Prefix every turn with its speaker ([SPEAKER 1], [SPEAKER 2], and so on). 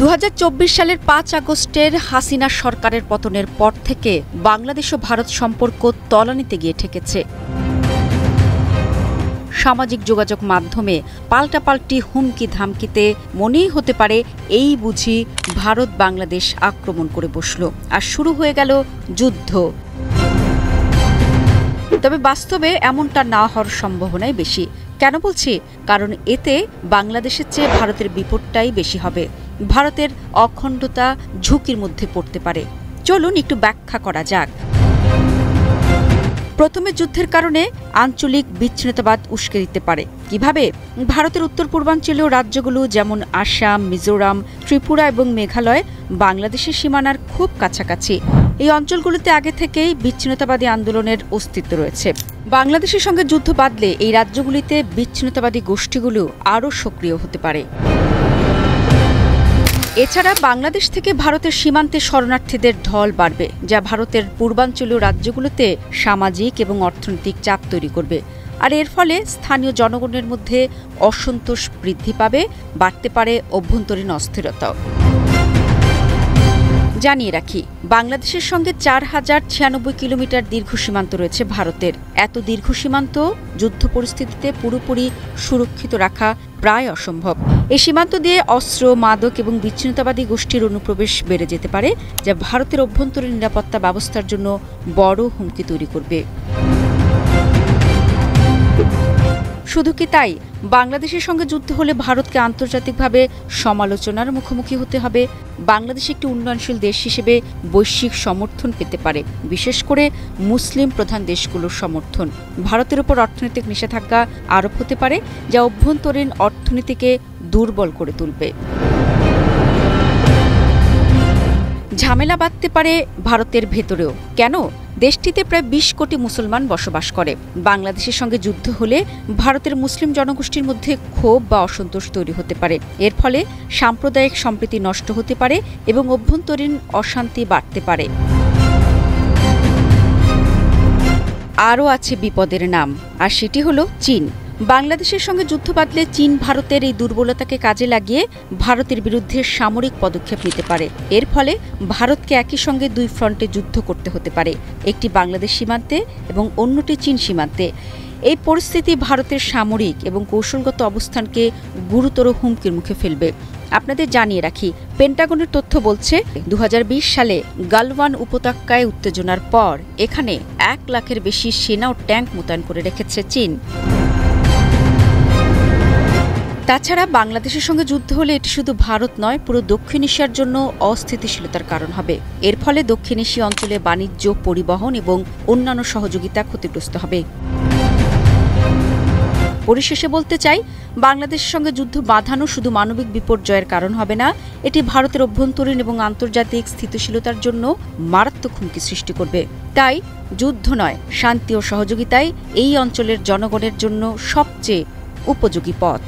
[SPEAKER 1] ২০২৪ সালের ৫ আগস্টের হাসিনা সরকারের পতনের পর থেকে বাংলাদেশ ও ভারত সম্পর্ক তলানিতে গিয়ে ঠেকেছে। সামাজিক যোগাযোগ মাধ্যমে পাল্টাপাল্টি হুমকি ধামকিতে মনেই হতে পারে এই বুঝি ভারত বাংলাদেশ আক্রমণ করে বসল আর শুরু হয়ে গেল যুদ্ধ। তবে বাস্তবে এমনটা না হওয়ার সম্ভাবনাই বেশি। কেন বলছি? কারণ এতে বাংলাদেশের চেয়ে ভারতের বিপদটাই বেশি হবে। ভারতের অখণ্ডতা ঝুঁকির মধ্যে পড়তে পারে। চলুন একটু ব্যাখ্যা করা যাক। প্রথমে যুদ্ধের কারণে আঞ্চলিক বিচ্ছিন্নতাবাদ উস্কে দিতে পারে। কিভাবে? ভারতের উত্তর পূর্বাঞ্চলীয় রাজ্যগুলো যেমন আসাম, মিজোরাম, ত্রিপুরা এবং মেঘালয় বাংলাদেশের সীমানার খুব কাছাকাছি। এই অঞ্চলগুলোতে আগে থেকেই বিচ্ছিন্নতাবাদী আন্দোলনের অস্তিত্ব রয়েছে। বাংলাদেশের সঙ্গে যুদ্ধ বাঁধলে এই রাজ্যগুলিতে বিচ্ছিন্নতাবাদী গোষ্ঠীগুলো আরও সক্রিয় হতে পারে। এছাড়া বাংলাদেশ থেকে ভারতের সীমান্তে শরণার্থীদের ঢল বাড়বে, যা ভারতের পূর্বাঞ্চলীয় রাজ্যগুলোতে সামাজিক এবং অর্থনৈতিক চাপ তৈরি করবে। আর এর ফলে স্থানীয় জনগণের মধ্যে অসন্তোষ বৃদ্ধি পাবে, বাড়তে পারে অভ্যন্তরীণ অস্থিরতাও। জানিয়ে রাখি, বাংলাদেশের সঙ্গে ৪,০৯৬ কিলোমিটার দীর্ঘ সীমান্ত রয়েছে ভারতের। এত দীর্ঘ সীমান্ত যুদ্ধ পরিস্থিতিতে পুরোপুরি সুরক্ষিত রাখা প্রায় অসম্ভব। এই সীমান্ত দিয়ে অস্ত্র, মাদক এবং বিচ্ছিন্নতাবাদী গোষ্ঠীর অনুপ্রবেশ বেড়ে যেতে পারে, যা ভারতের অভ্যন্তরীণ নিরাপত্তা ব্যবস্থার জন্য বড় হুমকি তৈরি করবে। শুধু কি তাই? বাংলাদেশের সঙ্গে যুদ্ধ হলে ভারতকে আন্তর্জাতিকভাবে সমালোচনার মুখোমুখি হতে হবে। বাংলাদেশ একটি উন্নয়নশীল দেশ হিসেবে বৈশ্বিক সমর্থন পেতে পারে, বিশেষ করে মুসলিম প্রধান দেশগুলোর সমর্থন। ভারতের উপর অর্থনৈতিক নিষেধাজ্ঞা আরোপ হতে পারে, যা অভ্যন্তরীণ অর্থনীতিকে দুর্বল করে তুলবে। ঝামেলা বাঁধতে পারে ভারতের ভেতরেও। কেন? দেশটিতে প্রায় ২০ কোটি মুসলমান বসবাস করে। বাংলাদেশের সঙ্গে যুদ্ধ হলে ভারতের মুসলিম জনগোষ্ঠীর মধ্যে ক্ষোভ বা অসন্তোষ তৈরি হতে পারে। এর ফলে সাম্প্রদায়িক সম্প্রীতি নষ্ট হতে পারে এবং অভ্যন্তরীণ অশান্তি বাড়তে পারে। আরও আছে বিপদের নাম, আর সেটি হলো চীন। বাংলাদেশের সঙ্গে যুদ্ধ বাঁধলে চীন ভারতের এই দুর্বলতাকে কাজে লাগিয়ে ভারতের বিরুদ্ধে সামরিক পদক্ষেপ নিতে পারে। এর ফলে ভারতকে একই সঙ্গে দুই ফ্রন্টে যুদ্ধ করতে হতে পারে, একটি বাংলাদেশ সীমান্তে এবং অন্যটি চীন সীমান্তে। এই পরিস্থিতি ভারতের সামরিক এবং কৌশলগত অবস্থানকে গুরুতর হুমকির মুখে ফেলবে। আপনাদের জানিয়ে রাখি, পেন্টাগনের তথ্য বলছে ২০২০ সালে গালওয়ান উপত্যকায় উত্তেজনার পর এখানে ১ লাখের বেশি সেনা ও ট্যাঙ্ক মোতায়েন করে রেখেছে চীন। তাছাড়া বাংলাদেশের সঙ্গে যুদ্ধ হলে এটি শুধু ভারত নয়, পুরো দক্ষিণ এশিয়ার জন্য অস্থিতিশীলতার কারণ হবে। এর ফলে দক্ষিণ এশীয় অঞ্চলে বাণিজ্য, পরিবহন এবং অন্যান্য সহযোগিতা ক্ষতিগ্রস্ত হবে। পরিশেষে বলতে চাই, বাংলাদেশের সঙ্গে যুদ্ধ বাঁধানো শুধু মানবিক বিপর্যয়ের কারণ হবে না, এটি ভারতের অভ্যন্তরীণ এবং আন্তর্জাতিক স্থিতিশীলতার জন্য মারাত্মক হুমকি সৃষ্টি করবে। তাই যুদ্ধ নয়, শান্তি ও সহযোগিতাই এই অঞ্চলের জনগণের জন্য সবচেয়ে উপযোগী পথ।